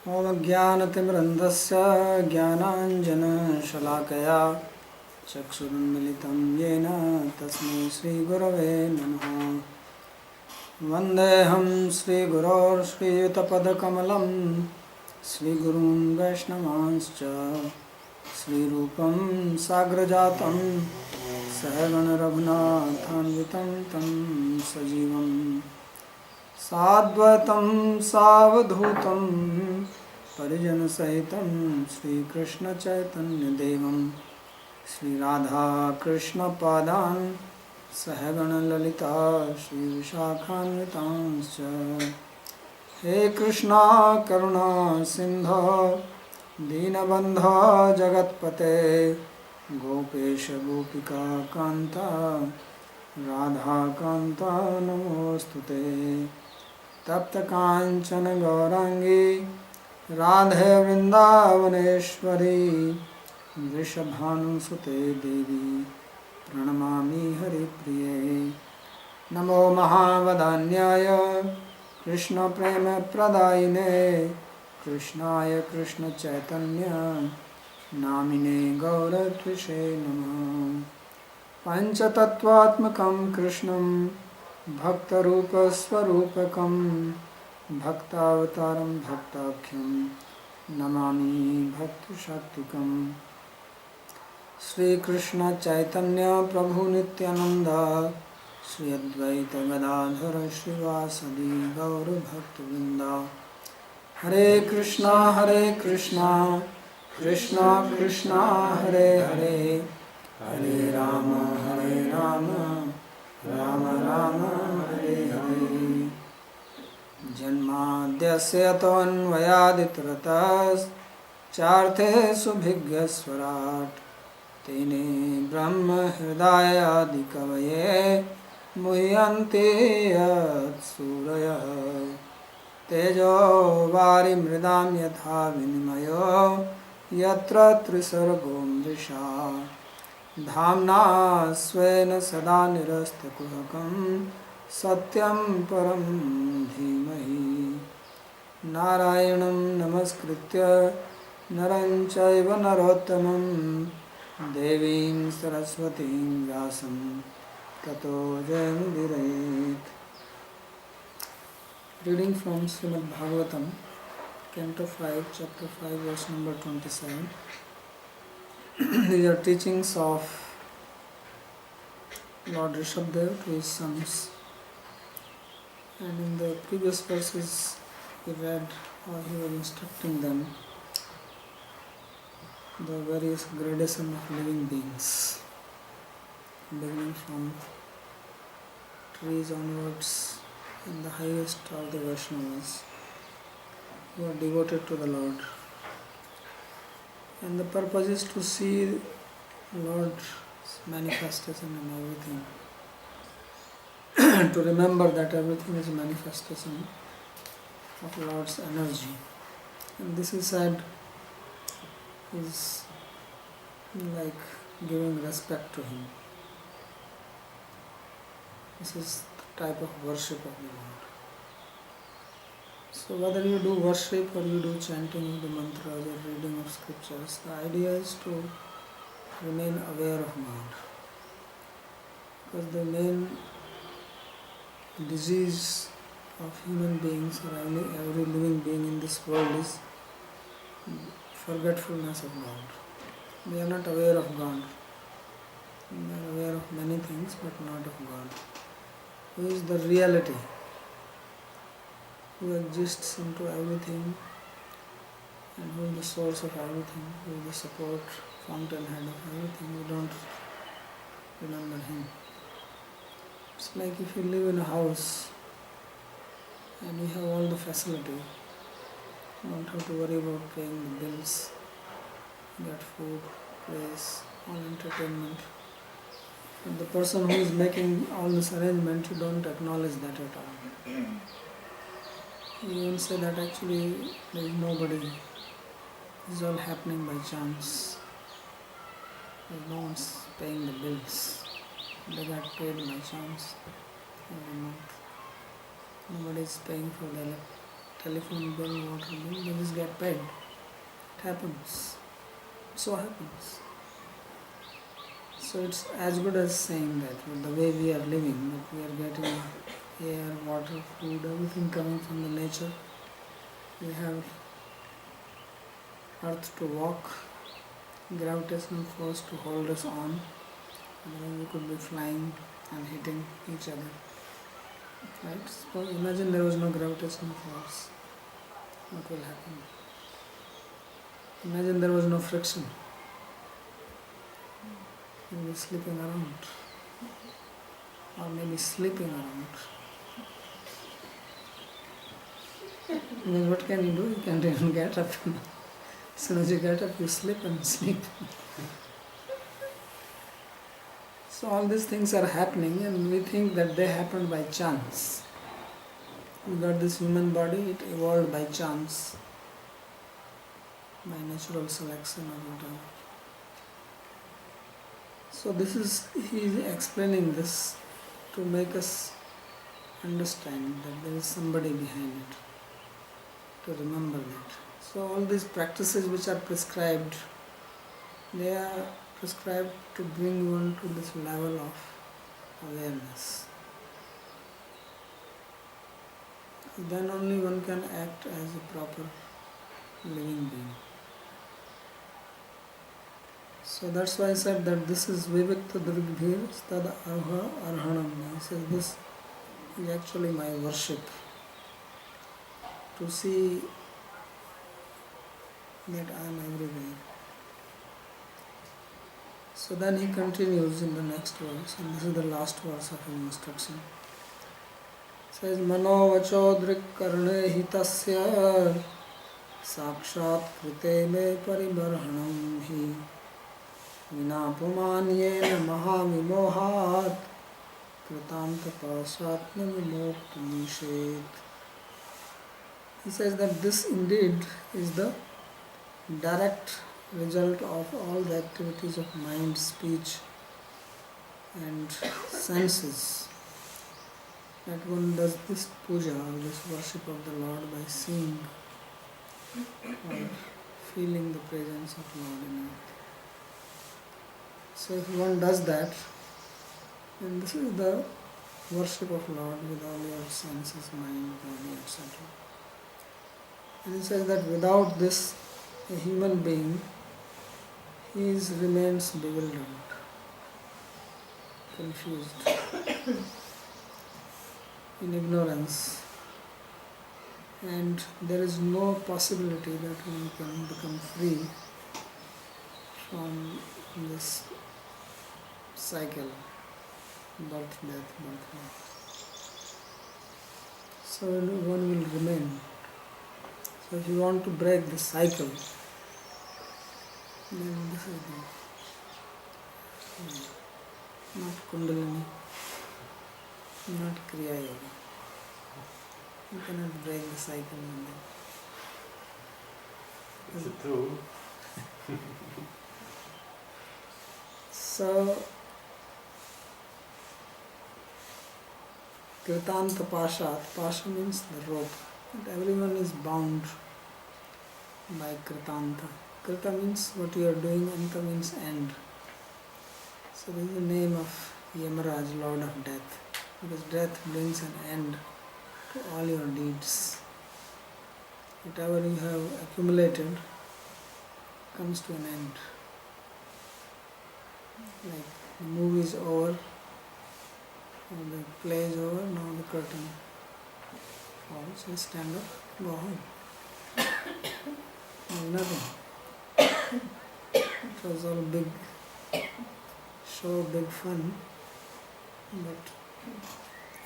ॐ ज्ञानतिमिरन्धस्य ज्ञानाञ्जनशलाकया चक्षुरुन्मिलितं येन तस्मै श्रीगुरवे नमः। वन्देऽहं श्रीगुरों श्रीयुतपदकमलं श्रीगुरुं वैष्णवांश्च श्रीरूपं साग्रजातं सहगणरघुनाथान्वितं तं सजीवं साद्वैतं सावधूतं परिजनसहितं श्रीकृष्णचैतन्यदेवं श्रीराधाकृष्णपादान् सहगणललिता श्रीविशाखान्वितांश्च। हे कृष्णा करुणा सिन्धो दीनबन्धो जगत्पते गोपेश गोपिका कान्ता राधाकान्ता नमोऽस्तुते। तप्तकाञ्चन गौराङ्गी राधे वृन्दावनेश्वरी वृषभानुसुते देवी प्रणमामि हरिप्रिये। नमो महावदान्याय कृष्णप्रेमप्रदायिने कृष्णाय कृष्णचैतन्य नामिने गौरत्विषे नमः। पञ्चतत्त्वात्मकं कृष्णं भक्तरूपस्वरूपकं भक्तावतारं भक्ताख्यं नमामि भक्तशक्तिकम्। श्रीकृष्ण चैतन्य प्रभु नित्यानंद श्री अद्वैत गदाधर श्रीवासदि गौरभक्तवृंद। हरे कृष्णा कृष्णा कृष्णा हरे हरे हरे राम राम राम हरे हरे। जन्माद्यस्य तोऽन्वयादितरतश्चार्थे सुभिज्ञस्वराट् तेने ब्रह्म हृदयादिकवये मुह्यन्ति यत्सूरयः। तेजो वारिमृदां यथा विनिमयो यत्र त्रिसर्गो मृषा धाम्ना स्वेन सदा निरस्तकुहकं सत्यं परं धीमहि। नारायणं नमस्कृत्य नरं चैव नरोत्तमं देवीं सरस्वतीं व्यासं ततो जयमुदीरयेत्। Reading from Srimad Bhagavatam, Canto 5, Chapter 5, verse number 27. These are teachings of Lord Rishabhdev to his sons. And in the previous verses we read how he was instructing them the various gradations of living beings, beginning from trees onwards, and the highest are the Vaishnavas who are devoted to the Lord. And the purpose is to see Lord's manifestation in everything, to remember that everything is a manifestation of Lord's energy. And this is said is like giving respect to Him. This is the type of worship of the Lord. So whether you do worship or you do chanting of the mantras or reading of scriptures, the idea is to remain aware of God. Because the main disease of human beings or every living being in this world is forgetfulness of God. We are not aware of God. We are aware of many things but not of God, who is the reality, who exists into everything and who is the source of everything, who is the support, fountainhead of everything. We don't remember Him. It's like if you live in a house and you have all the facility, you don't have to worry about paying the bills, get food, place, all entertainment. But the person who is making all this arrangement, you don't acknowledge that at all. You even say that actually there is nobody. This is all happening by chance. No one's paying the bills. They got paid by chance every month. Nobody is paying for the telephone bill, water bill, they just get paid. It happens. It so happens. So it's as good as saying that with the way we are living, that we are getting air, water, food, everything coming from the nature. We have earth to walk, gravitational force to hold us on. Otherwise we could be flying and hitting each other. Right? Suppose imagine there was no gravitational force. What will happen? Imagine there was no friction. You'll be slipping around. Or maybe sleeping around. Then what can you do? You can't even get up. As soon as you get up, you slip and sleep. So all these things are happening and we think that they happened by chance. We got this human body, it evolved by chance, by natural selection or whatever. So he is explaining this to make us understand that there is somebody behind it, to remember that. So all these practices which are prescribed, they are prescribed to bring one to this level of awareness. Then only one can act as a proper living being. So that's why I said that this is Vivikta Durgbhir Stad Arha Arhanam. He says this is actually my worship. To see that I am everywhere. So then he continues in the next verse, and this is the last verse of his instruction. Says Mano Vacho Drik Karne Hitasya Sakshat Krite Me Paribarhanam Hi Vinapumanyena Mahavimohat Kritanta Pasatma Vimokta Nishet. He says that this indeed is the direct result of all the activities of mind, speech and senses. That one does this puja or this worship of the Lord by seeing or feeling the presence of Lord in earth. So if one does that, then this is the worship of Lord with all your senses, mind, body, etc. And he says that without this, a human being, remains bewildered, confused, in ignorance, and there is no possibility that one can become free from this cycle, birth, death. So one will remain. So if you want to break the cycle, then this is not Kundalini, not Kriya Yoga. You cannot break the cycle. Is it true? So, Kritanta Pashat, Pasha means the rope. And everyone is bound by Kritanta. Krita means what you are doing, Anta means end. So this is the name of Yamaraj, Lord of Death, because death brings an end to all your deeds. Whatever you have accumulated comes to an end. Like the movie is over, or the play is over, now the curtain falls, you stand up, go home. There's nothing. It was all big show, big fun, but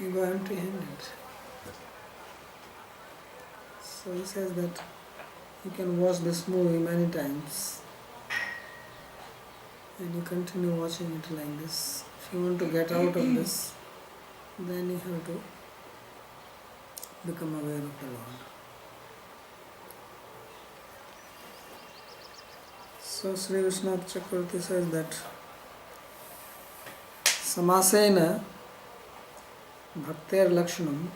you go empty-handed. So he says that you can watch this movie many times and you continue watching it like this. If you want to get out of this, then you have to become aware of the Lord. So Sri Vishwanath Chakravarti says that Samasena Bhakter Lakshanam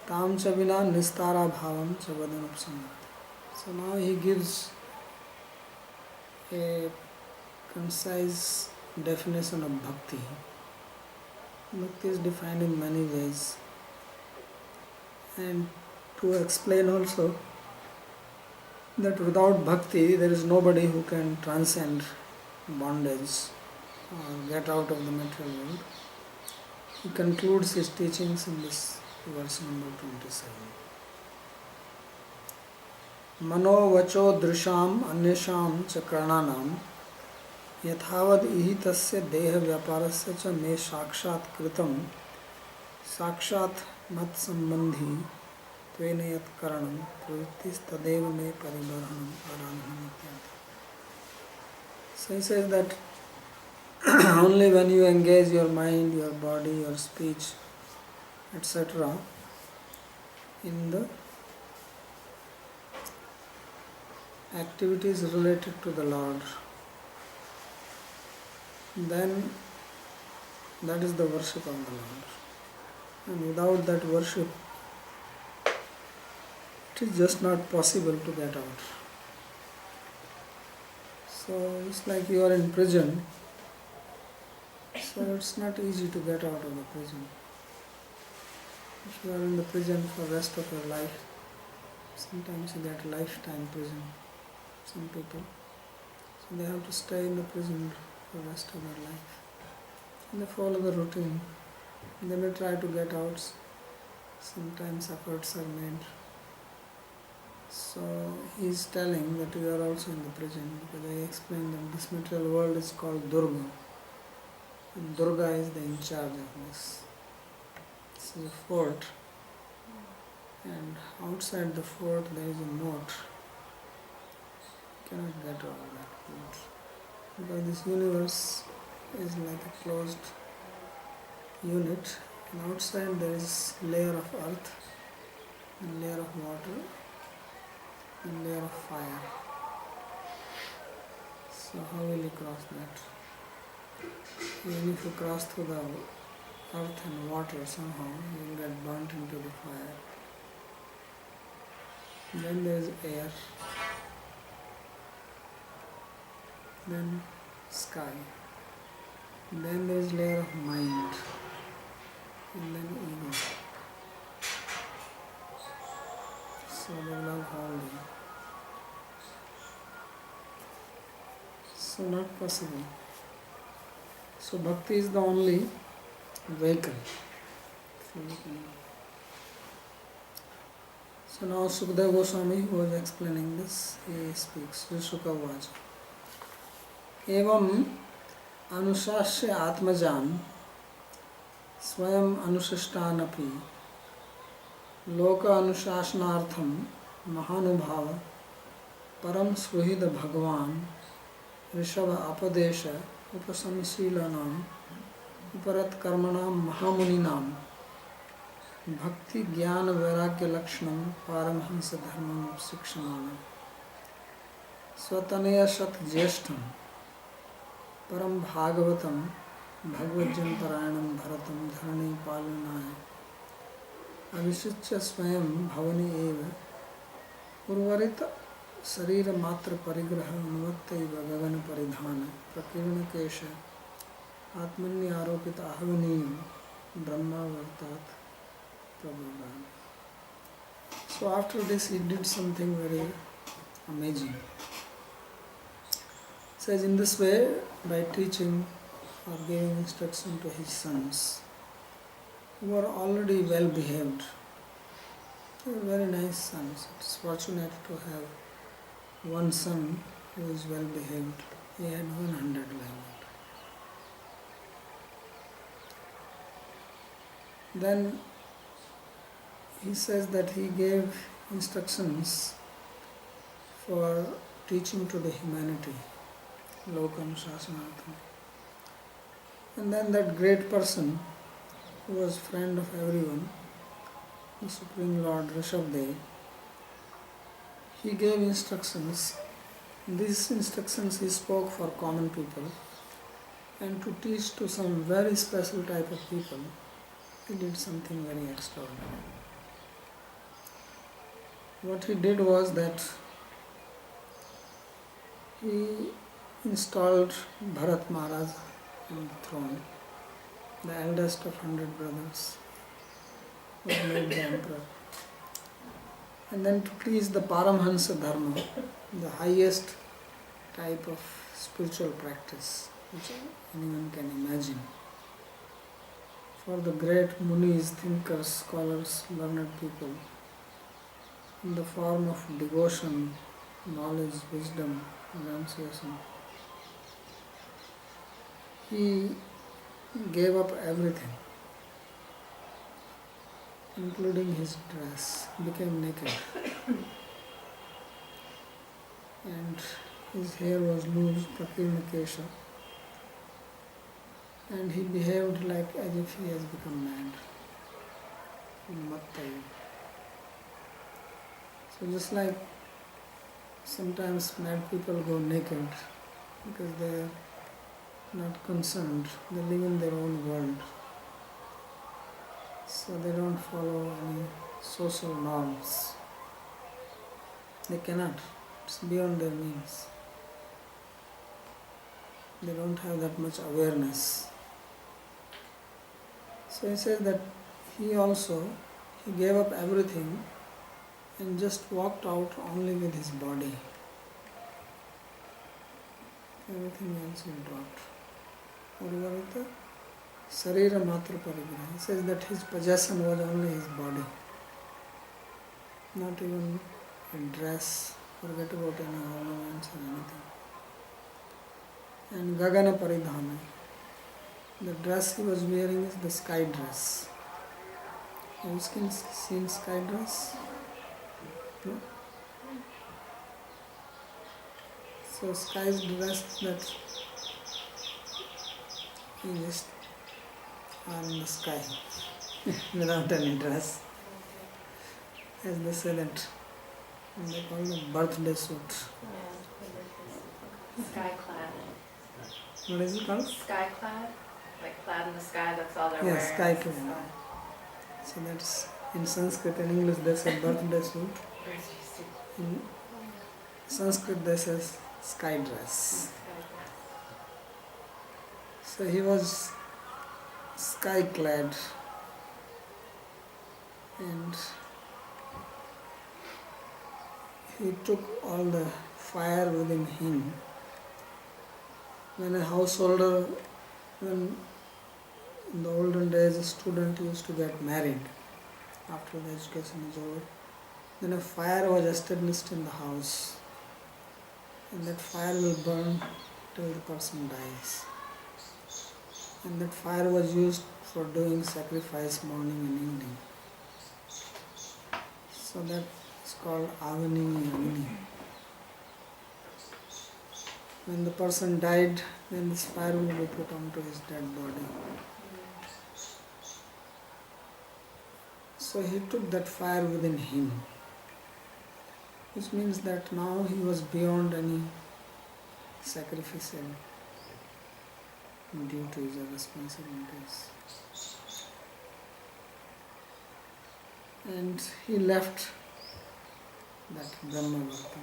Tam cha vina nistara bhavam cha vadanupsamati. So now he gives a concise definition of bhakti. Bhakti is defined in many ways, and to explain also that without bhakti there is nobody who can transcend bondage or get out of the material world. He concludes his teachings in this verse number 27. Mano vacho drisham anyasham cha karnanam यथावद इहितस्य देह व्यापारस्य च मे साक्षात् कृतं साक्षात् मत संबंधी त्वेन यत् करणं प्रवृत्तिस्तदेव मे परिबर्हणम् आराधनम् इत्यादि. So he says that only when you engage your mind, your body, your speech, etc. in the activities related to the Lord, then that is the worship of the Lord. And without that worship, it is just not possible to get out. So it's like you are in prison, so it's not easy to get out of the prison. If you are in the prison for the rest of your life, sometimes you get lifetime prison, some people. So they have to stay in the prison for the rest of their life. And they follow the routine. They may try to get out. Sometimes efforts are made. So he is telling that you are also in the prison, because I explained that this material world is called Durga. And Durga is the in charge of this. This is a fort. And outside the fort there is a moat. You cannot get out of that moat. Because this universe is like a closed unit, and outside there is layer of earth, and layer of water, and layer of fire. So how will you cross that? Even if you cross through the earth and water, somehow you will get burnt into the fire. Then there is air, then sky, then there is layer of mind, and then ego. So they love holding. So not possible. So bhakti is the only vehicle. So now Sukadeva Goswami, who was explaining this, he speaks. Shuka Vacha. एवं अनुशास्य आत्मजान स्वयं अनुशिष्टानपि लोक अनुशासनार्थम महानुभाव परम सुहृद भगवान ऋषभ अपदेश उपसंशीलनाम उपरत कर्मणाम महामुनिनाम भक्ति ज्ञान वैराग्य लक्षणम पारमहंस धर्मम शिक्षमाण स्वतनय शत ज्येष्ठम परम भागवतम भगवज्जन परायणम भरतम धरणी पालनाय अविशिच्य स्वयं भवनी एव उर्वरित शरीर मात्र परिग्रह अनुवत्तैव गगन परिधान प्रकीर्ण केश आत्मन्य आरोपित आहवनीय ब्रह्मावर्तात प्रबोधान. So after this he did something very amazing. Says in this way, by teaching or giving instruction to his sons, who are already well behaved, they are very nice sons. It is fortunate to have one son who is well behaved. He had 100 like that. Then he says that he gave instructions for teaching to the humanity. Lokam Shasanartham. And then that great person who was friend of everyone, the Supreme Lord Rishabdev, he gave instructions. These instructions he spoke for common people, and to teach to some very special type of people, he did something very extraordinary. what he did was that he installed Bharat Maharaj on the throne, the eldest of 100 brothers, was made the emperor. And then to teach the Paramhansa Dharma, the highest type of spiritual practice which anyone can imagine. For the great munis, thinkers, scholars, learned people, in the form of devotion, knowledge, wisdom, renunciation, he gave up everything, including his dress, became naked. And his hair was loose, prakirna kesha, and he behaved like as if he has become mad, mattayu. So just like sometimes mad people go naked because they are not concerned, they live in their own world, so they don't follow any social norms. They cannot, it's beyond their means. They don't have that much awareness. So he says that he gave up everything and just walked out only with his body. Everything else he dropped. Urvarita Sarira Matra Parigraha. He says that his possession was only his body. Not even a dress, forget about any ornaments or anything. And Gagana Paridhana. The dress he was wearing is the sky dress. Have you seen sky dress? No? So sky's dress that he just are in the sky without any dress. As they say that, and they call it birthday suit. Sky clad. What is it called? Sky clad? Like clad in the sky, that's all they're wearing. Yes, sky clad. So that's in Sanskrit, in English they say birthday suit. In Sanskrit they say sky dress. So he was sky clad, and he took all the fire within him. When a householder, when in the olden days a student used to get married after the education is over, then a fire was established in the house, and that fire will burn till the person dies. And that fire was used for doing sacrifice morning and evening. So that is called Avani Agni. When the person died, then this fire will be put onto his dead body. So he took that fire within him, which means that now he was beyond any sacrificial duties or responsibilities. And he left that Brahmavarta.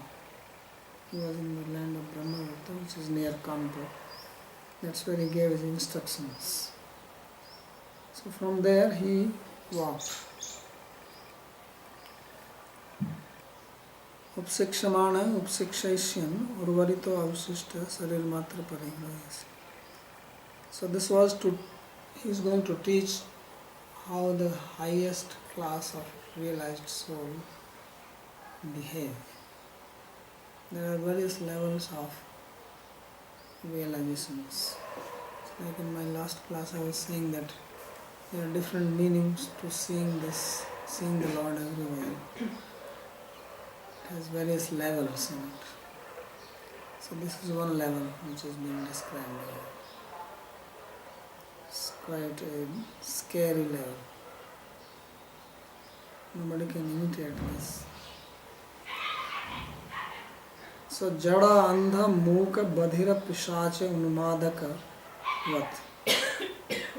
He was in the land of Brahmavarta, which is near Canto. That's where he gave his instructions. So from there he walked. Upsikshamana upsikshayishyan urvarito avsishta sarir matra parigrahasya. So this was he is going to teach how the highest class of realized soul behave. There are various levels of realizations. Like in my last class I was saying that there are different meanings to seeing the Lord everywhere. It has various levels in it. So this is one level which is being described here. It's quite a scary level. Nobody can imitate this. So jada andha mooka badhira pishacha unmadaka vat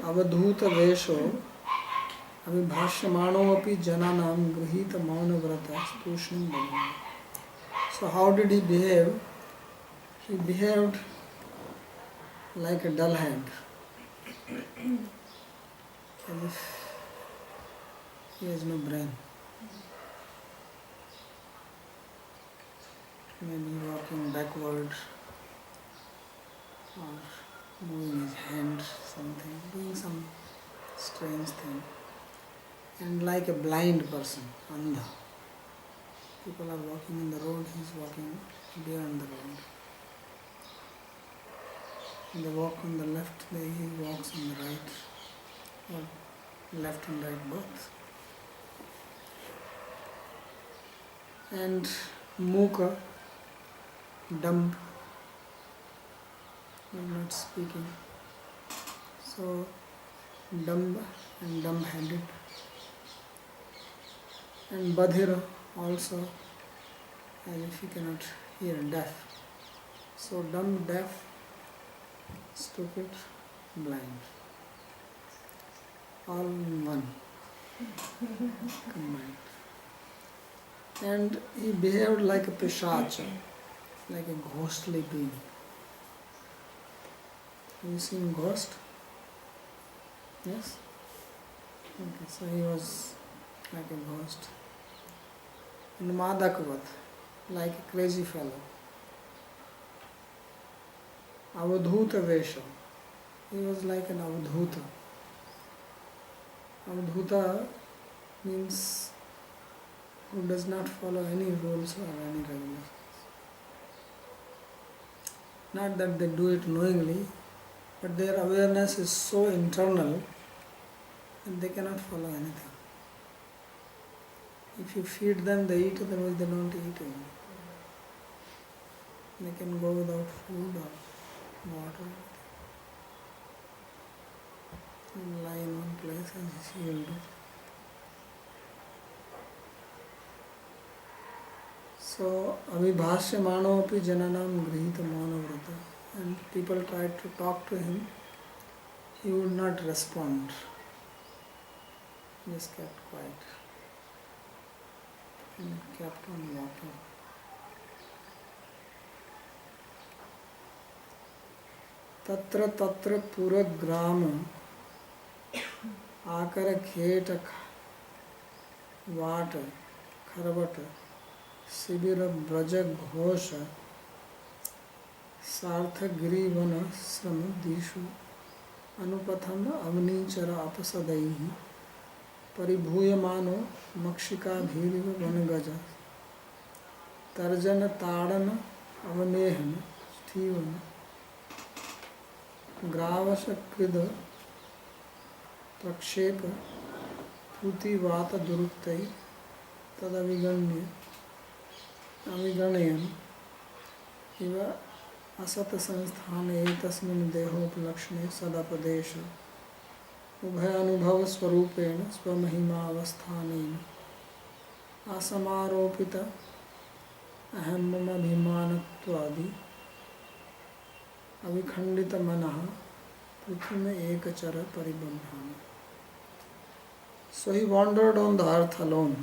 avadhuta vesho Avibhashyamano api jananam grihita mauna vrata stushnim bhavana. So how did he behave? He behaved like a dull head, as if he has no brain. Maybe walking backward or moving his hand, something, doing some strange thing. And like a blind person, andha. People are walking in the road, he is walking beyond the road. They walk on the left, he walks on the right, or left and right both. And Muka, dumb, not speaking. So dumb and dumb-headed. And Badhira also, as if he cannot hear, deaf. So dumb, deaf, stupid, blind. All in one, combined. And he behaved like a pishacha, like a ghostly being. Have you seen ghost? Yes? Okay, so he was like a ghost. And Madhakavat, like a crazy fellow. Avadhuta Vesha, he was like an Avadhuta. Avadhuta means who does not follow any rules or any regulations. Not that they do it knowingly, but their awareness is so internal that they cannot follow anything. If you feed them, they eat, otherwise they don't eat even. They can go without food or water. And lie in one place as he will do. So, avibhashyamano api jananam grihita mauna vrata. And people tried to talk to him. He would not respond. He just kept quiet. And kept on walking. Tatra tatra pura grama akara kheta vata kharvata Sibira Braja Ghosha Sartha Girivana Samadishu Anupatham Avnichara Apasadaihi Paribhuyamano Makshika Bhiriva Vanagaja Tarjana Tadana Avanehana Sthivana Gravasha Krida Prakshepa Puti Vata Duruktai Tadaviganya Aviganayan Iva Asata Sansthan Etasmin Dehopalakshane Sadapadesha Ubhayanubhava Swarupena Swamahima Avasthanena Asamaropita Ahammama Bhimanatwadi Avikhandita Manaha Prithime Ekachara Paribandhana. So he wandered on the earth alone.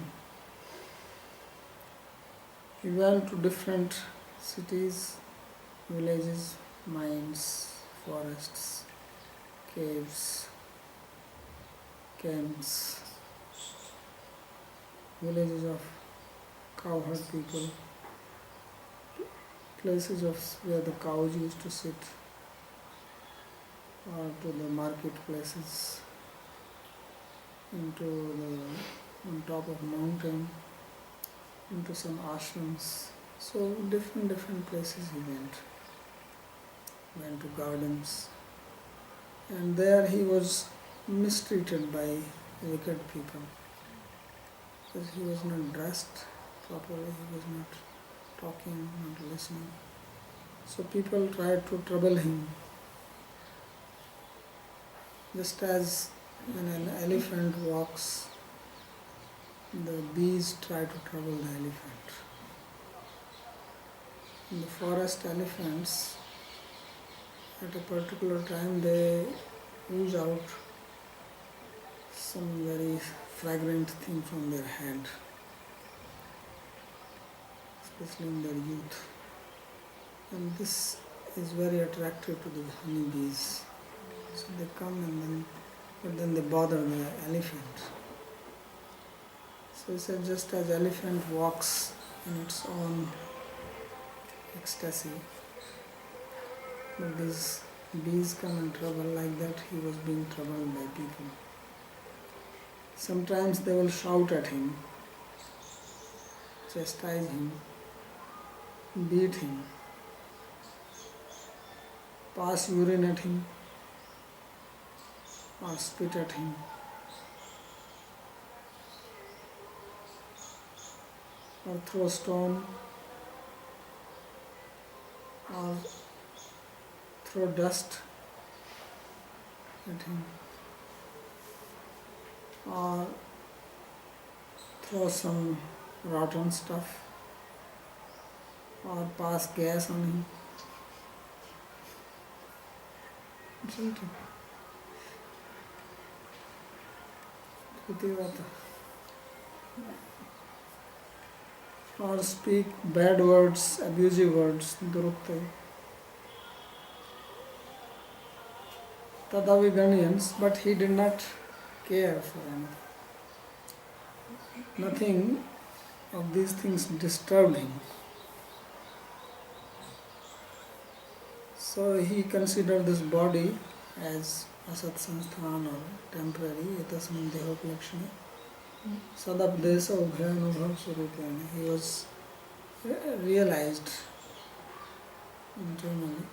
He went to different cities, villages, mines, forests, caves, camps, villages of cowherd people, places of where the cows used to sit, or to the marketplaces, on top of mountain, into some ashrams. So different places he went to gardens, and there he was mistreated by wicked people because he was not dressed properly, he was not talking, not listening. So people tried to trouble him, just as when an elephant walks, the bees try to trouble the elephant. In the forest, elephants, at a particular time, they ooze out some very fragrant thing from their head, especially in their youth. And this is very attractive to the honeybees. So they come but then they bother the elephant. So he said, just as elephant walks in its own ecstasy, but these bees come in trouble, like that he was being troubled by people. Sometimes they will shout at him, chastise him, beat him, pass urine at him, or spit at him. Or throw stone, or throw dust at him, or throw some rotten stuff, or pass gas on him. Insulting. Or speak bad words, abusive words, durukta. Tadaviganians, but he did not care for anything. Nothing of these things disturbed him. So he considered this body as asat sansthan or temporary, etasman dehoplakshana. Sadapdesa ubhayanubhav surupena. He was realized internally.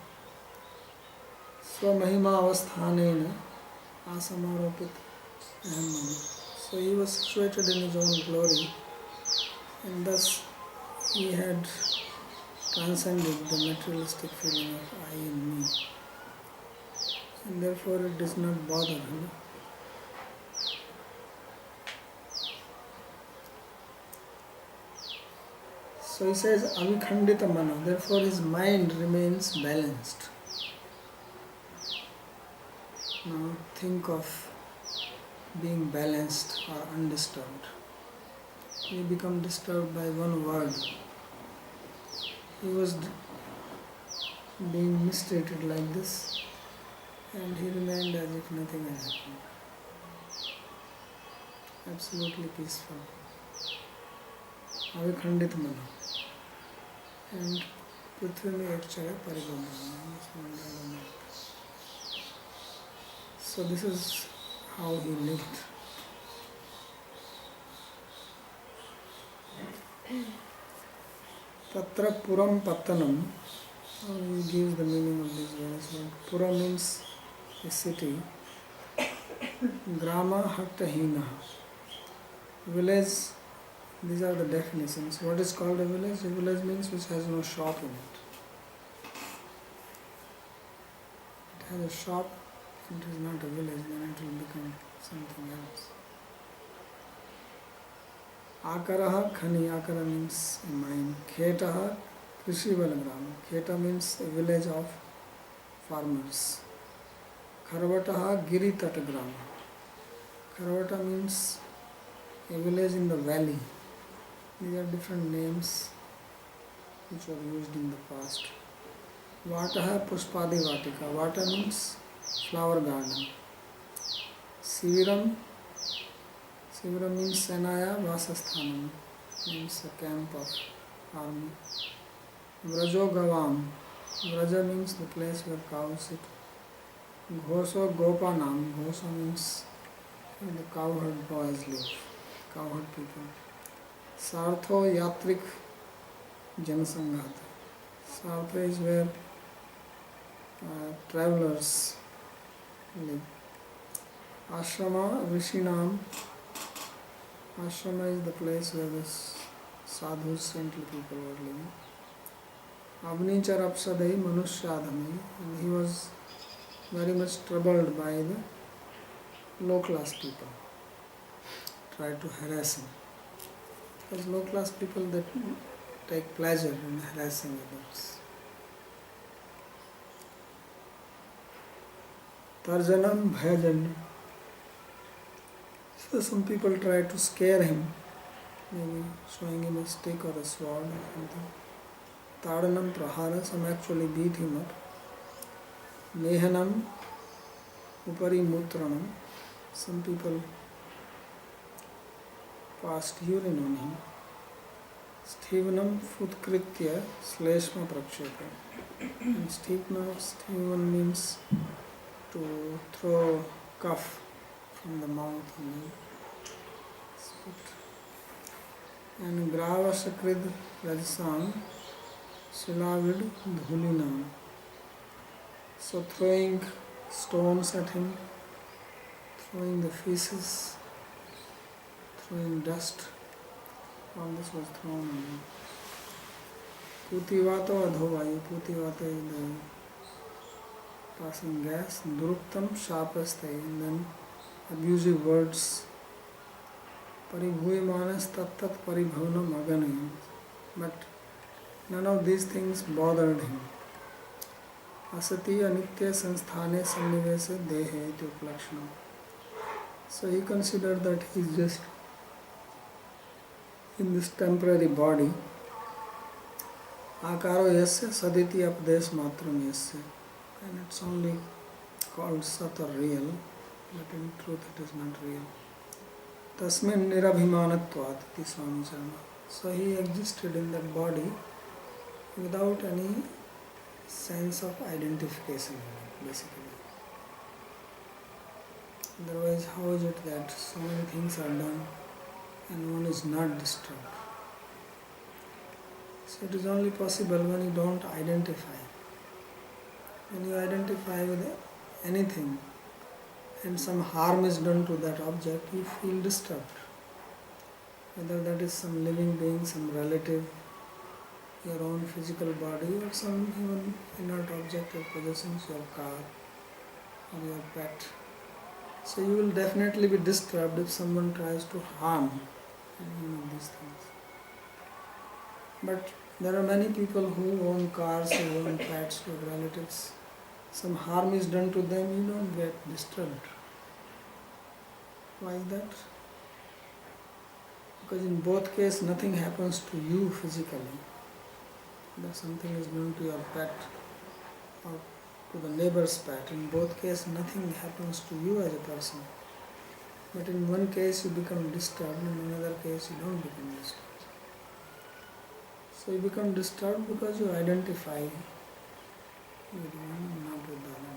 Swamahima avasthanena asamaropit aham. So he was situated in his own glory, and thus he had transcended the materialistic feeling of I and me, and therefore it does not bother him. So he says avikhandita mana, therefore his mind remains balanced. Now think of being balanced or undisturbed. You become disturbed by one word. He was being mistreated like this, and he remained as if nothing had happened. Absolutely peaceful. Avikhandit mana. And prithvi mein ek chara paribandhana. So this is how he lived. Tatra puram pattanam. He gives the meaning of these words. Pura means a city. Grama hattahina. Village, these are the definitions. What is called a village? A village means which has no shop in it. It has a shop, it is not a village, then it will become something else. Akaraha khani, akara means a mine. Khetaha krishivala grama. Kheta means a village of farmers. Kharvataha giri tata grama. Kharvata means a village in the valley. These are different names which were used in the past. Vataha puspadi vatika. Vata means flower garden. Siviram means Senaya Vasasthanam, means a camp of army. Vrajo Gavam. Vraja means the place where cows sit. Ghoso Gopanam. Ghoso means where the cowherd boys live, cowherd people. Sartho Yatrik Janasanghat. Sartha is where travelers live. Ashrama Rishinam. Ashrama is the place where the sadhus, saintly people were living. Avnichar Apsadai Manusyadhami, and he was very much troubled by the low class people. Tried to harass him. Because low class people that take pleasure in harassing others. Tarjanam Bhajan. So some people try to scare him, maybe showing him a stick or a sword or something. Tadanam prahara, some actually beat him up. Nehanam upari mutranam, some people passed urine on him. Sthivanam futkritya sleshma prakshepa. And Sthivan means to throw cough from the mouth and spit. And grava sakrid rajasam shilavid dhulinam. So throwing stones at him, throwing the feces, throwing dust, all this was thrown on him. Putivato adhovayu, putivata is the passing gas, duruktam shapastai, and then abusive words, paribhuyamanas tattat paribhavanam aganayam. But none of these things bothered him. Asati anitya sanstane sannivese dehe iti uplakshanam. So he considered that he is just in this temporary body. Akaro yasya saditi apdesh matram yasya. And it's only called sat or real, but in truth it is not real. Tasmin nirabhimanatvat iti Swami Charana. So he existed in that body without any sense of identification, basically. Otherwise, how is it that so many things are done and one is not disturbed? So it is only possible when you don't identify. When you identify with anything and some harm is done to that object, you feel disturbed. Whether that is some living being, some relative, your own physical body, or some even inert object or possessions, your car or your pet. So you will definitely be disturbed if someone tries to harm any of these things. But there are many people who own cars, who own pets, who have relatives. Some harm is done to them, you don't get disturbed. Why is that? Because in both cases nothing happens to you physically. That something is done to your pet or to the neighbor's pet. In both cases nothing happens to you as a person. But in one case you become disturbed, in another case you don't become disturbed. So you become disturbed because you identify with one, not with the other.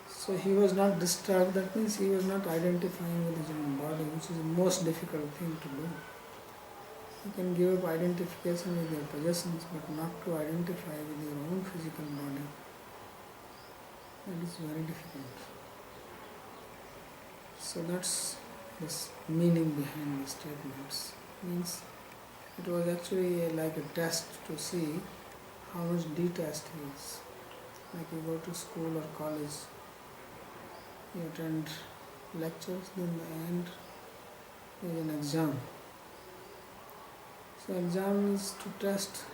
So he was not disturbed, that means he was not identifying with his own body, which is the most difficult thing to do. You can give up identification with your possessions, but not to identify with your own physical body. That is very difficult. So that's this meaning behind the statements. Means it was actually like a test to see how much detached he is. Like you go to school or college, you attend lectures, then the end is an exam. So exam is to test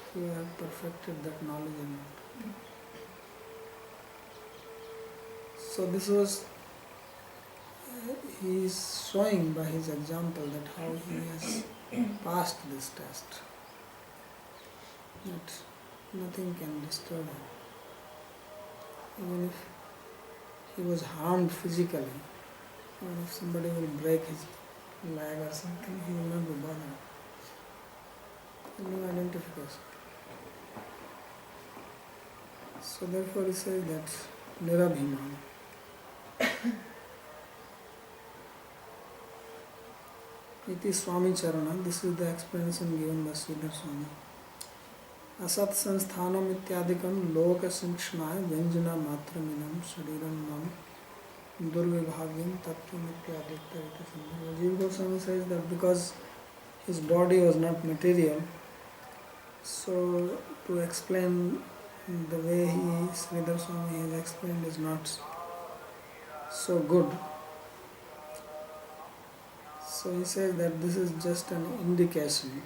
if you have perfected that knowledge or not. So this was, he is showing by his example that how he has passed this test. That nothing can disturb him. Even if he was harmed physically, or if somebody will break his leg or something, he will not be bothered. No identification. So therefore he says that nirabhiman. Iti Swami Charana, this is the explanation given by Sridhar Swami. Asat sansthanam ityadikam loka sinkshmaya vyanjana matraminam shariram mam durvibhavyam tattvam ityadikta iti sandharva. Jiva Goswami says that because his body was not material, so to explain the way Sridhar Swami has explained is not so good. So he says that this is just an indication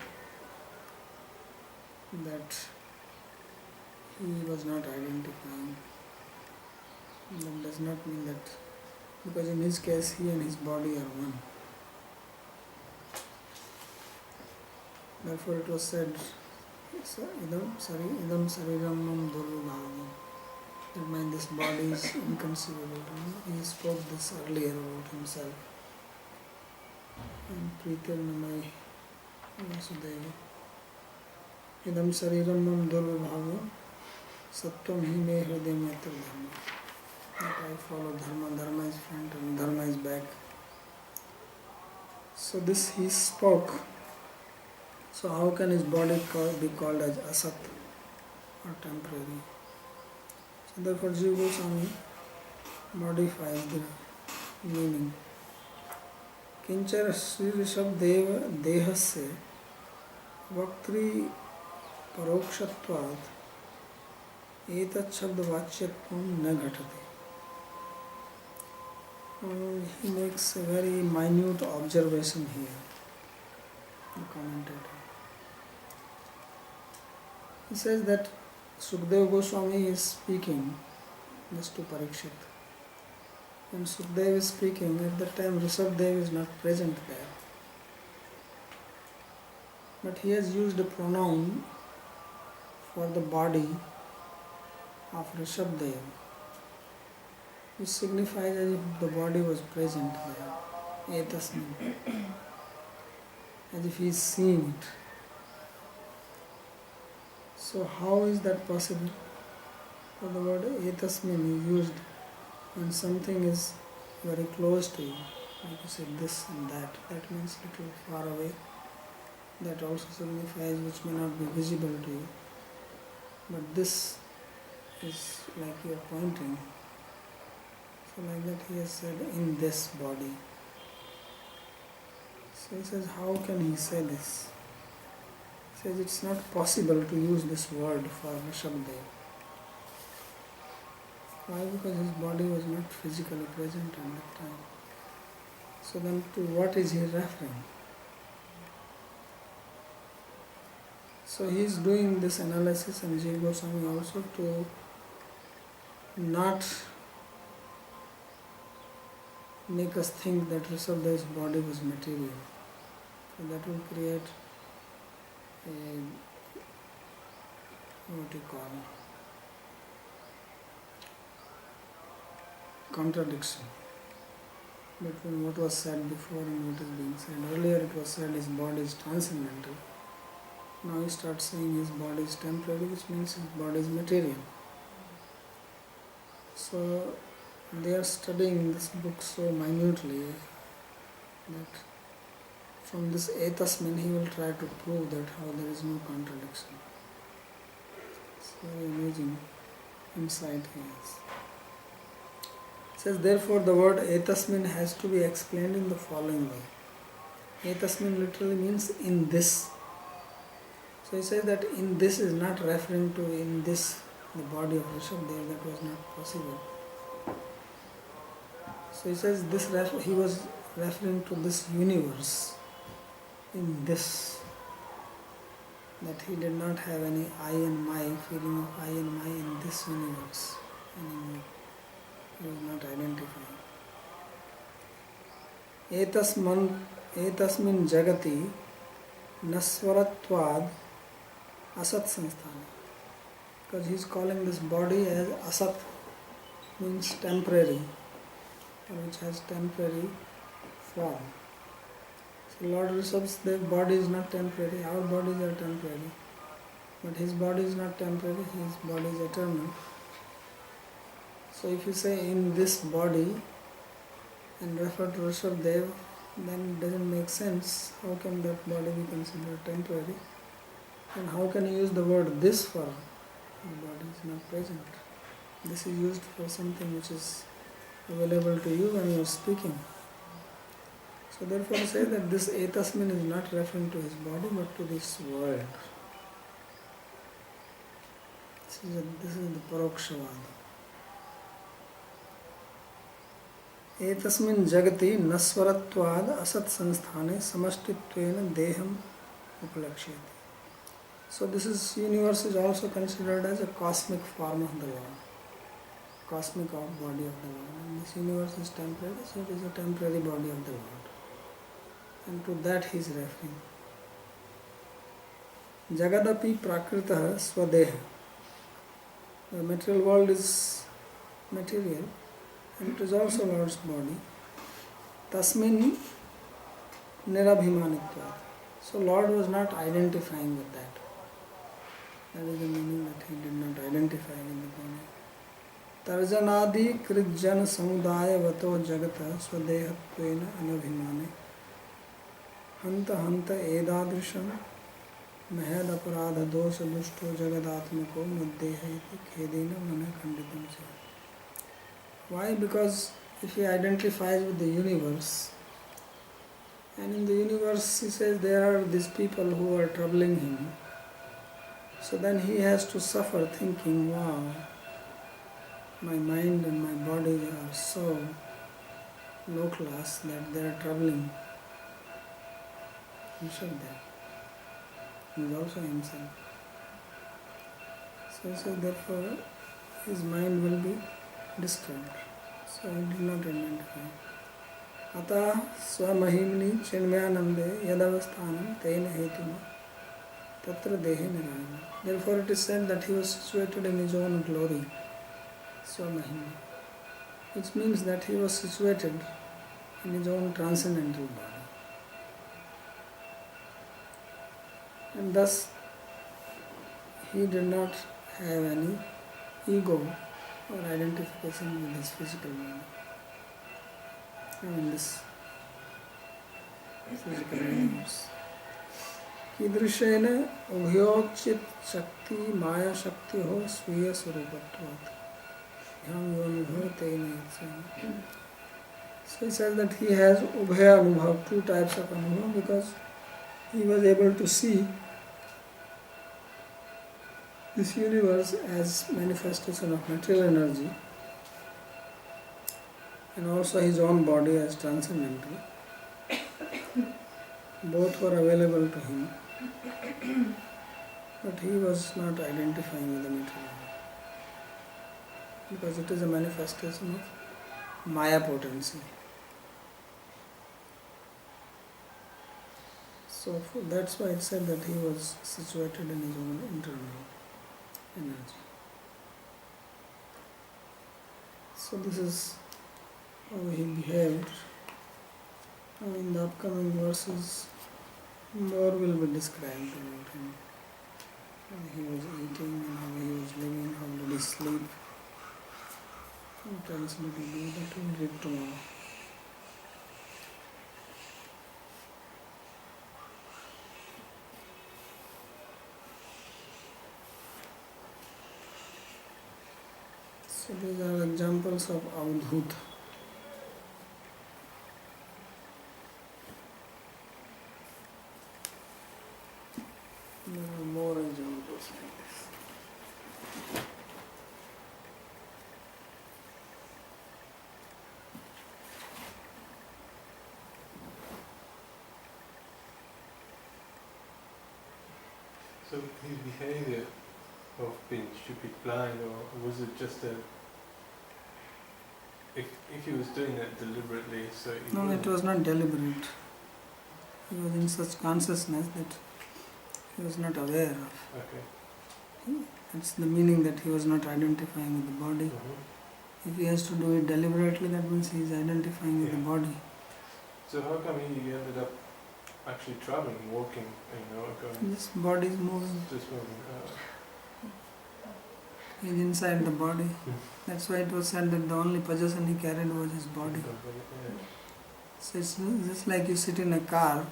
that he was not identifying. That does not mean that because in his case he and his body are one. Therefore it was said, idam sariram mam durvibhagam. That means this body is inconceivable to me. He spoke this earlier about himself. And Pritirnamai Vasudeva. Idam sariram mam durvibhagam. Sattvam hi me hridayam yatra dharma. That I follow dharma. Dharma is front and dharma is back. So this he spoke. So how can his body be called as asat or temporary? So therefore Jiva Goswami modifies the meaning. Kinchara Sri Rishabh Deva Dehasya Vaktri Parokshatvat Etat Shabda Vachyatvam Na Ghatati. He makes a very minute observation here, the commentator. He says that Sukadeva Goswami is speaking just to Parikshit. When Sukadeva is speaking, at that time Rishabdev is not present there. But he has used a pronoun for the body of Rishabdev, which signifies as if the body was present there, etasmin, as if he is seeing it. So how is that possible? So the word etasmin is used when something is very close to you, like you said this and that. That means little far away. That also signifies which may not be visible to you. But this is like you are pointing. So like that he has said, in this body. So he says, how can he say this? He says it's not possible to use this word for Rishabdev. Why? Because his body was not physically present at that time. So then to what is he referring? So he is doing this analysis, and Jiva Goswami also, to not make us think that Rishabdev's body was material. So that will create a, what you call, contradiction between what was said before and what is being said. Earlier it was said his body is transcendental. Now he starts saying his body is temporary, which means his body is material. So they are studying this book so minutely that from this etasmin he will try to prove that how there is no contradiction. It's very amazing insight he has. It says, therefore the word etasmin has to be explained in the following way. Etasmin literally means in this. So he says that in this is not referring to in this, the body of Rishabdev. That was not possible. So he says this he was referring to this universe, in this, that he did not have any I and my, feeling of I and my in this universe anymore. He was not identifying. Etasmin jagati naswaratvad asat sanstana. Because he is calling this body as asat, means temporary, which has temporary form. So Lord Rishabh's body is not temporary, our bodies are temporary. But his body is not temporary, his body is eternal. So if you say in this body and refer to Rishabdev, then it doesn't make sense. How can that body be considered temporary? And how can you use the word this for? The body is not present. This is used for something which is available to you when you are speaking. So therefore say that this etasmin is not referring to his body but to this world. This is the parokshavada. Etasmin jagati naswaratvad asat sanstane samashtittvena deham upalakshyati. So this universe is also considered as a cosmic form of the Lord. cosmic body of the Lord. And this universe is temporary, so it is a temporary body of the Lord. And to that he is referring. Jagadapi prakrita swadeha. The material world is material and it is also Lord's body. Tasmin nirabhimanitva. So Lord was not identifying with that. That is the meaning that he did not identify with the body. Tarjanadi krijjan samudaya vato jagata swadehatvena anabhimane. Hanta hanta edadrisham महद अपराध दोष दुष्टो जगदात्मको मध्येह इति खेदेन मन खंडितम च. Why? Because if he identifies with the universe, and in the universe he says there are these people who are troubling him, so then he has to suffer thinking, wow, my mind and my body are so low class that they are troubling. He said that. He is also himself. So he said therefore his mind will be disturbed. So he did not identify. Atah swamahimni chinmayanande yadavasthanam tena hetuna tatra dehe nirayana. Therefore it is said that he was situated in his own glory, swamahimni, which means that he was situated in his own transcendental body. And thus he did not have any ego or identification with his physical body. I mean this physical universe. Kidrishena ubhyokchit shakti maya shakti ho sviya surupatvat. Yam yonubhav tena yatsana. So he says that he has ubhaya anubhav, two types of anubhav, because he was able to see this universe as manifestation of material energy and also his own body as transcendental. Both were available to him, but he was not identifying with the material because it is a manifestation of Maya potency. So that's why it said that he was situated in his own internal energy. So this is how he behaved. Now in the upcoming verses more will be described about him. How he was eating and how he was living, how did he sleep, what else did he do, that we will read tomorrow. So these are examples of avadhut. There are more examples like this. So his behavior of being stupid blind, or was it just a... If he was doing that deliberately, so... No, it was not deliberate. He was in such consciousness that he was not aware of. Okay. That's the meaning that he was not identifying with the body. If he has to do it deliberately, that means he is identifying with the body. So how come he ended up actually traveling, walking, going... This body is moving. Just moving. He is inside the body. That's why it was said that the only possession he carried was his body. So it's just like you sit in a car,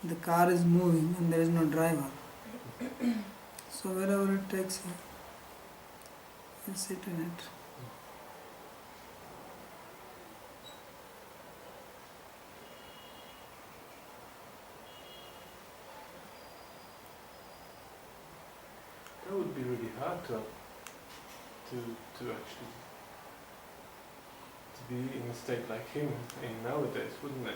the car is moving and there is no driver. So wherever it takes you, you sit in it. That would be really hard to actually to be in a state like him in nowadays, wouldn't it?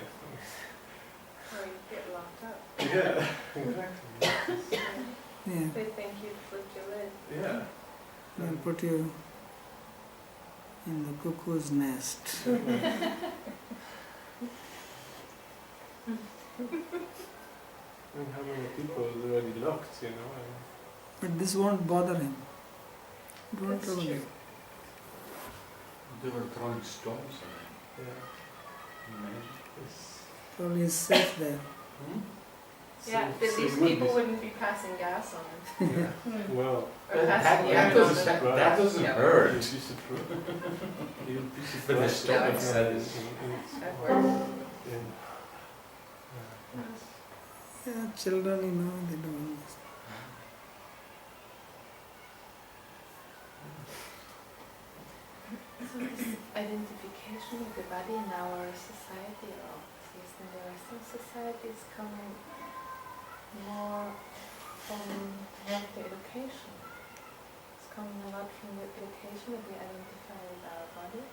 Or you get locked up. Yeah, exactly. Yeah. They think you've flipped your lid. Yeah. They'll put you in the cuckoo's nest. And how many people are already locked, you know? And But this won't bother him. It won't That's trouble true. him. They were throwing stones at him. yeah, Imagine. it's, Probably he's safe there. Yeah, so- but so these it would people be- wouldn't be passing gas on him. Yeah. Well, Or That, passing that, urine on doesn't, him. that doesn't Yeah. hurt. you'd be surprised. You'd be surprised. But the stone It's that not is- in its- That works. in- Yeah, children, they do all this. So this identification with the body in our society, or at least in the Western society, is coming more from the education. It's coming a lot from the education that we identify with our body.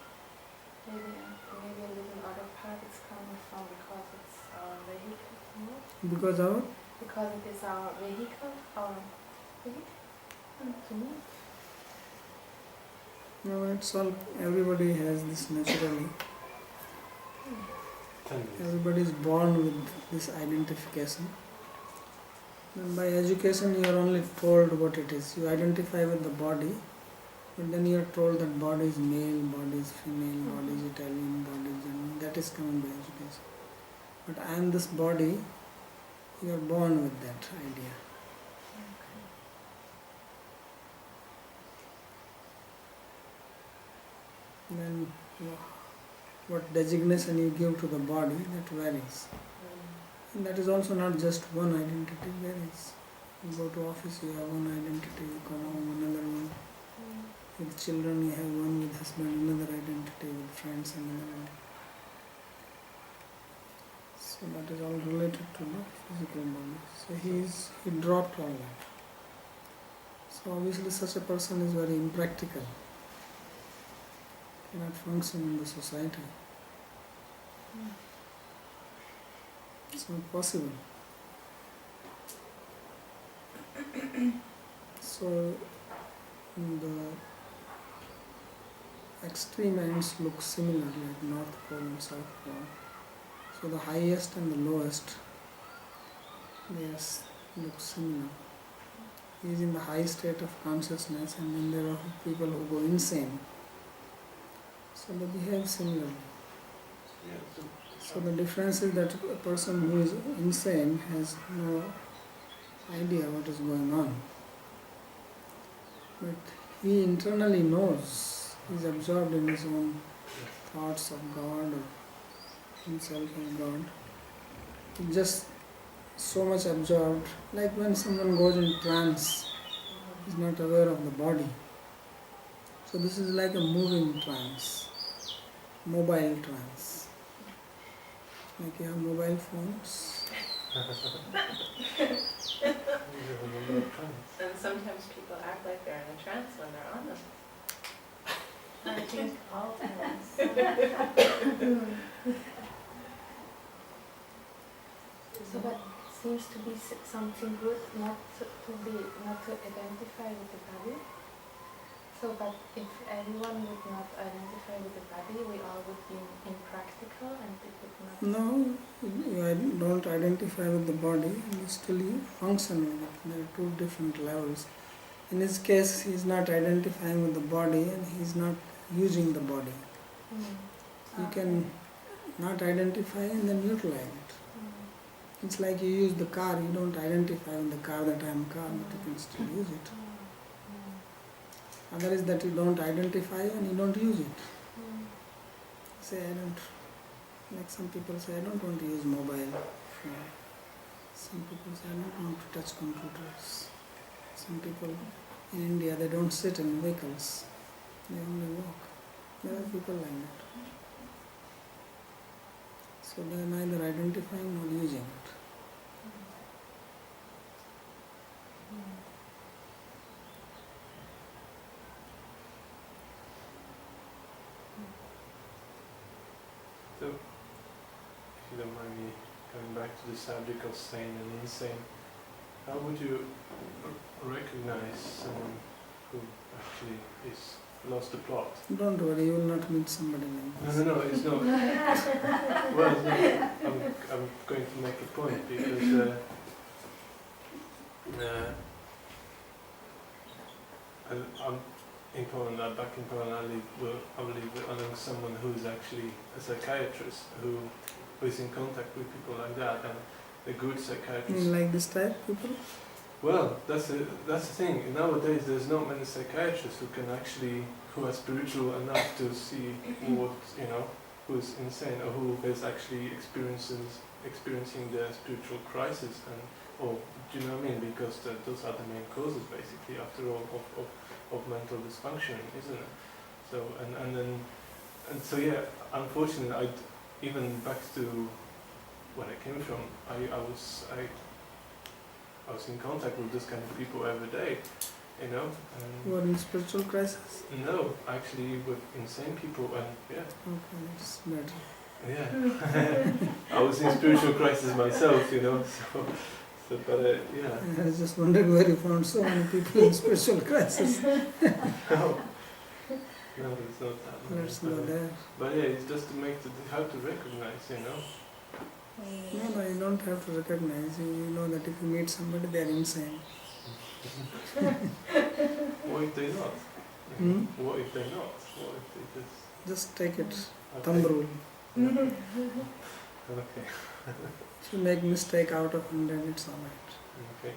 Maybe a little other part it's coming from because it's our vehicle to move. Because our Because it is our vehicle to move. no, it's all. Everybody has this naturally. tendency. Everybody is born with this identification. And by education, you are only told what it is. You identify with the body, but then you are told that body is male, body is female, body is Italian, body is German. That is coming by education. But I am this body. You are born with that idea. Then what designation you give to the body, that varies. And that is also not just one identity, varies. You go to office, you have one identity, you come home, another one. With children, you have one, with husband, another identity, with friends, another one. So that is all related to the physical body. So he dropped all that. So obviously such a person is very impractical. Cannot function in the society. It's not possible. So the extreme ends look similar, like North Pole and South Pole. So the highest and the lowest, they look similar. He is in the high state of consciousness, and then there are people who go insane. So they behave similarly. Yeah, So the difference is that a person who is insane has no idea what is going on. But he internally knows. He is absorbed in his own thoughts of God or himself as God. He just so much absorbed, like when someone goes in trance, he is not aware of the body. So this is like a moving trance, mobile trance. Like you have mobile phones. you have a number of times. And sometimes people act like they're in a trance when they're on them. I think all times. So that seems to be something good, not to identify with the body. So, but if everyone would not identify with the body, we all would be impractical and it would not. No, you don't identify with the body, you still function with it. There are two different levels. In his case, he is not identifying with the body and he is not using the body. You can not identify and then utilize it. It's like you use the car, you don't identify with the car that I am a car, but you can still use it. Other is that you don't identify and you don't use it. Say I don't, like some people say I don't want to use mobile phone. Some people say I don't want to touch computers. Some people in India, they don't sit in vehicles, they only walk. There are people like that. So they are neither identifying nor using it. So, if you don't mind me coming back to the subject of sane and insane, how would you recognize someone who actually is lost the plot. Don't worry, you will not meet somebody like this. No, it's not. Well, it's not. I'm going to make a point because I'm in Poland. Back in Poland, I live along someone who's actually a psychiatrist who is in contact with people like that, and a good psychiatrist. You like this type people? Well, that's the thing. Nowadays, there's not many psychiatrists who are spiritual enough to see who's insane or who is actually experiencing the spiritual crisis, or do you know what I mean? Because those are the main causes, basically, after all, of mental dysfunction, isn't it? So so yeah, unfortunately, even back to where I came from, I was in contact with this kind of people every day, you know. You are in spiritual crisis? No, actually with insane people, and yeah. Okay, that's better. Yeah. I was in spiritual crisis myself, you know, but yeah. I was just wondering where you found so many people in spiritual crisis. No, it's not that. That's not there. But yeah, it's just to how to recognize, you know. No, you don't have to recognize. You know that if you meet somebody, they are insane. What if they're not? Hmm? What if they're not? What if they Just take it. okay. Thumb rule. Okay. If you make mistake out of 100, it's alright. Okay.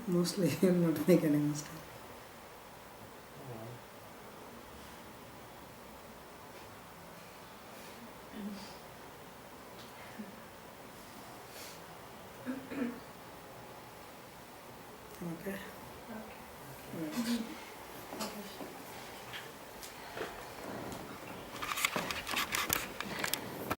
Mostly you will not make any mistake. Okay? Okay. Right.